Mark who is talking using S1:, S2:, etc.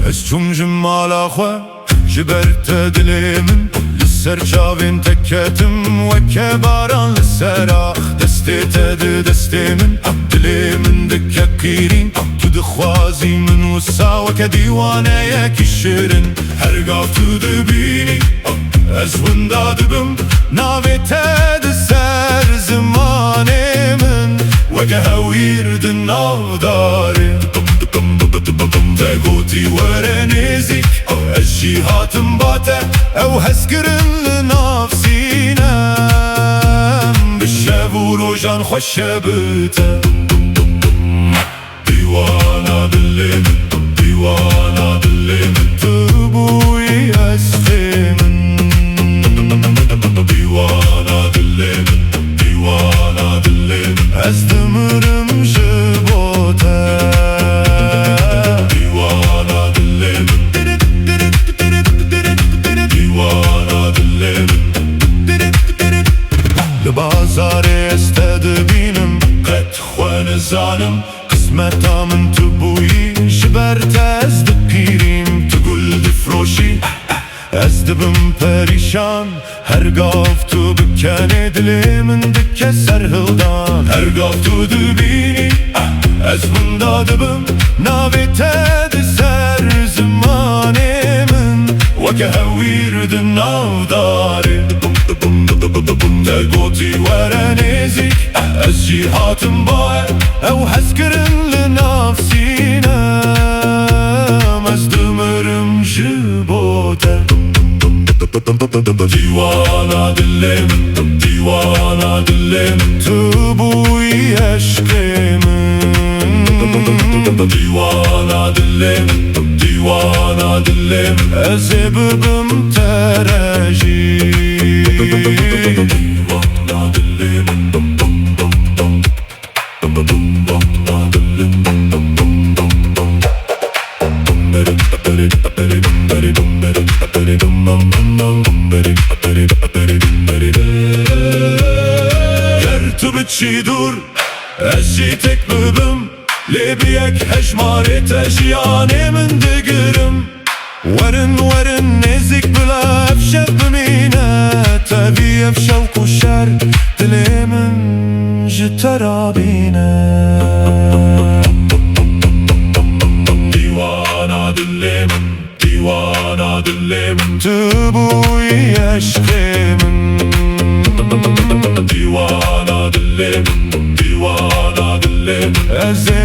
S1: Ez çumjim ala xwe ji ber te dilê min li ser çavên te ketim weke baran li ser ax destê te di destê min dilê min dike qîrîn tu dixwazî min wisa weke dîwaneyekî şirin hergav tu dibînî ez winda dibim navê te di ser zimanê min weke hewîr di navdarê te gotî were nêzik ez jî hatim bate ew hezkirin li nav sînem bi şev û rojan xweş e bite dîwana dilê min dîwana dilê min tu bûyî eşqê min dîwana dilê min dîwana dilê min ez dimirim ji bo te Bazarê ez te dibînim qet xwe nizanim qismeta min tu bûyî ji ber te ez dipîrîm tu gul difroşî ez dibim perîşan hergav tu bikenê dilê min dike serhildan hergav tu dibînî ez winda dibim navê te di ser zimanê min weke hewîr di navdarê te gotî were nêzik ez jî hatim bae ew hezkirin li nav sînem ez dimirim ji bo te dîwana dilê min dîwana dilê min tu bûyî eşqê min dîwana dilê min dîwana dilê min ez ê bibim te re jî ger tu biçî dûr ez jî tek bibim lê bi yek hejmarê te jiyanê min digirim werin werin nêzik bila ev şev bimîne tevî ev şewq û şer dilê min ji te rabîne dîwana dilê min dîwana dilê min tu bûyî eşqê min dîwana dilê min dîwana dilê min ez ê